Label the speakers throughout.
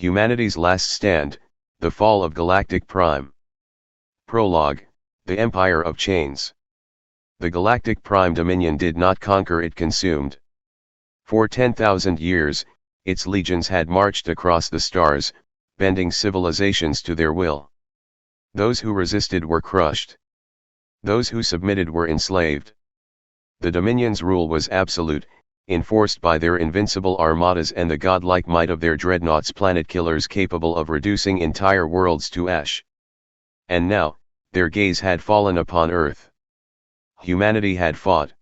Speaker 1: Humanity's Last Stand, The Fall of Galactic Prime. Prologue, The Empire of Chains. The Galactic Prime Dominion did not conquer, it consumed. For 10,000 years, its legions had marched across the stars, bending civilizations to their will. Those who resisted were crushed. Those who submitted were enslaved. The Dominion's rule was absolute, enforced by their invincible armadas and the godlike might of their dreadnoughts, planet killers capable of reducing entire worlds to ash. And now, their gaze had fallen upon Earth. Humanity had fought.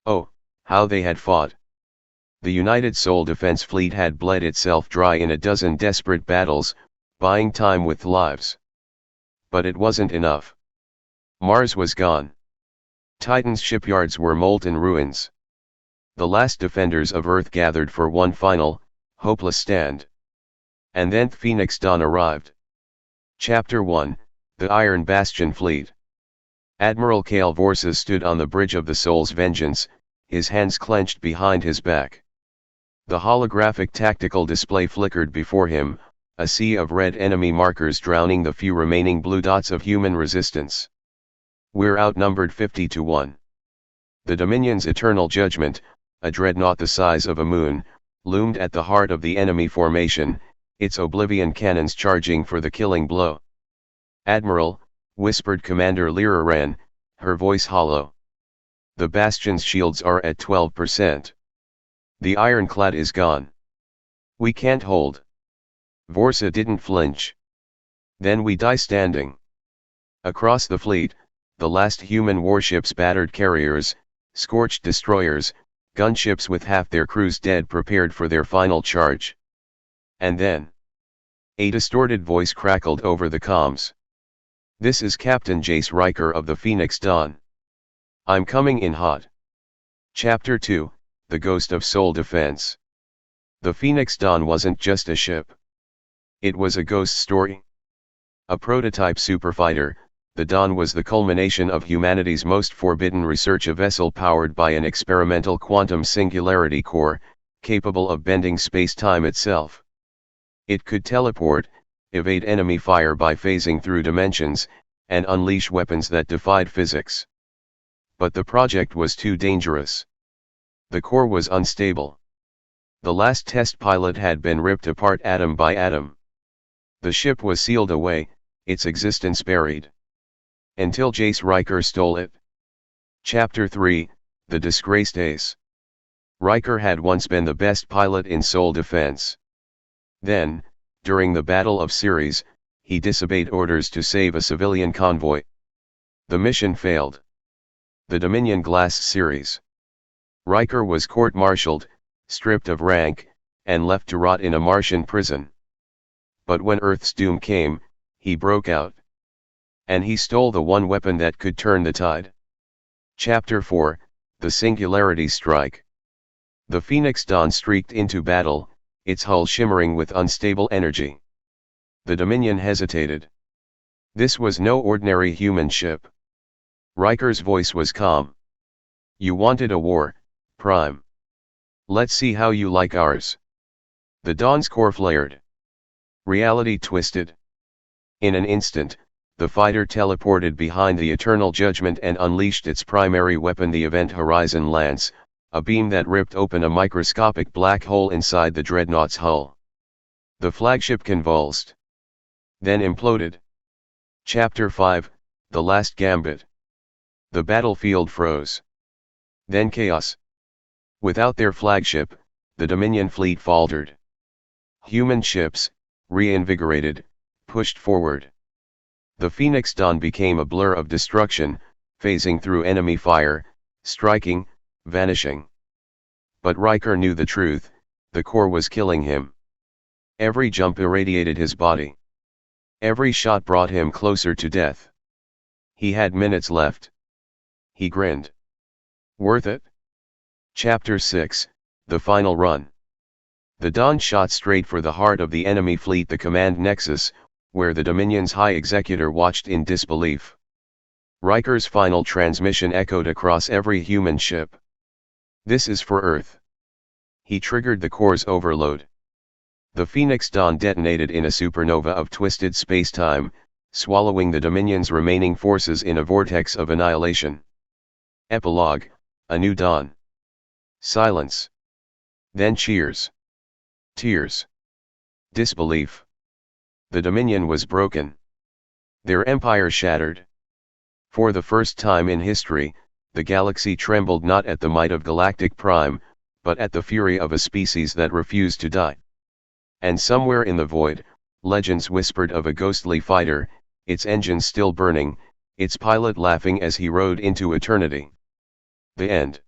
Speaker 1: Oh, how they had fought! The United Sol Defense Fleet had bled itself dry in a dozen desperate battles, buying time with lives. But it wasn't enough. Mars was gone. Titan's shipyards were molten ruins. The last defenders of Earth gathered for one final, hopeless stand. And then Phoenix Dawn arrived. Chapter 1, The Iron Bastion Fleet. Admiral Kale Vorsa stood on the bridge of the Soul's Vengeance, his hands clenched behind his back. The holographic tactical display flickered before him, a sea of red enemy markers drowning the few remaining blue dots of human resistance. We're outnumbered 50 to 1. The Dominion's eternal judgment, a dreadnought the size of a moon, loomed at the heart of the enemy formation, its Oblivion cannons charging for the killing blow. "Admiral," whispered Commander Lyra, her voice hollow. "The Bastion's shields are at 12%. The ironclad is gone. We can't hold." Vorsa didn't flinch. "Then we die standing." Across the fleet, the last human warships, battered carriers, scorched destroyers, gunships with half their crews dead, prepared for their final charge. And then, a distorted voice crackled over the comms. "This is Captain Jace Riker of the Phoenix Dawn. I'm coming in hot." Chapter 2, The Ghost of Sol Defense. The Phoenix Dawn wasn't just a ship. It was a ghost story. A prototype superfighter, the Dawn was the culmination of humanity's most forbidden research, a vessel powered by an experimental quantum singularity core, capable of bending space-time itself. It could teleport, evade enemy fire by phasing through dimensions, and unleash weapons that defied physics. But the project was too dangerous. The core was unstable. The last test pilot had been ripped apart atom by atom. The ship was sealed away, its existence buried. Until Jace Riker stole it. Chapter 3, The Disgraced Ace. Riker had once been the best pilot in Sol Defense. Then, during the Battle of Ceres, he disobeyed orders to save a civilian convoy. The mission failed. The Dominion glassed Ceres. Riker was court-martialed, stripped of rank, and left to rot in a Martian prison. But when Earth's doom came, he broke out. And he stole the one weapon that could turn the tide. Chapter 4, The Singularity Strike. The Phoenix Dawn streaked into battle, its hull shimmering with unstable energy. The Dominion hesitated. This was no ordinary human ship. Riker's voice was calm. "You wanted a war, Prime. Let's see how you like ours." The Dawn's core flared. Reality twisted. In an instant, the fighter teleported behind the Eternal Judgment and unleashed its primary weapon, the Event Horizon Lance, a beam that ripped open a microscopic black hole inside the dreadnought's hull. The flagship convulsed. Then imploded. Chapter 5, The Last Gambit. The battlefield froze. Then chaos. Without their flagship, the Dominion fleet faltered. Human ships, reinvigorated, pushed forward. The Phoenix Dawn became a blur of destruction, phasing through enemy fire, striking, vanishing. But Riker knew the truth, the core was killing him. Every jump irradiated his body. Every shot brought him closer to death. He had minutes left. He grinned. Worth it? Chapter 6, The Final Run. The Dawn shot straight for the heart of the enemy fleet, the command nexus, where the Dominion's High Executor watched in disbelief. Riker's final transmission echoed across every human ship. "This is for Earth." He triggered the core's overload. The Phoenix Dawn detonated in a supernova of twisted space-time, swallowing the Dominion's remaining forces in a vortex of annihilation. Epilogue, A New Dawn. Silence. Then cheers. Tears. Disbelief. The Dominion was broken. Their empire shattered. For the first time in history, the galaxy trembled not at the might of Galactic Prime, but at the fury of a species that refused to die. And somewhere in the void, legends whispered of a ghostly fighter, its engines still burning, its pilot laughing as he rode into eternity. The end.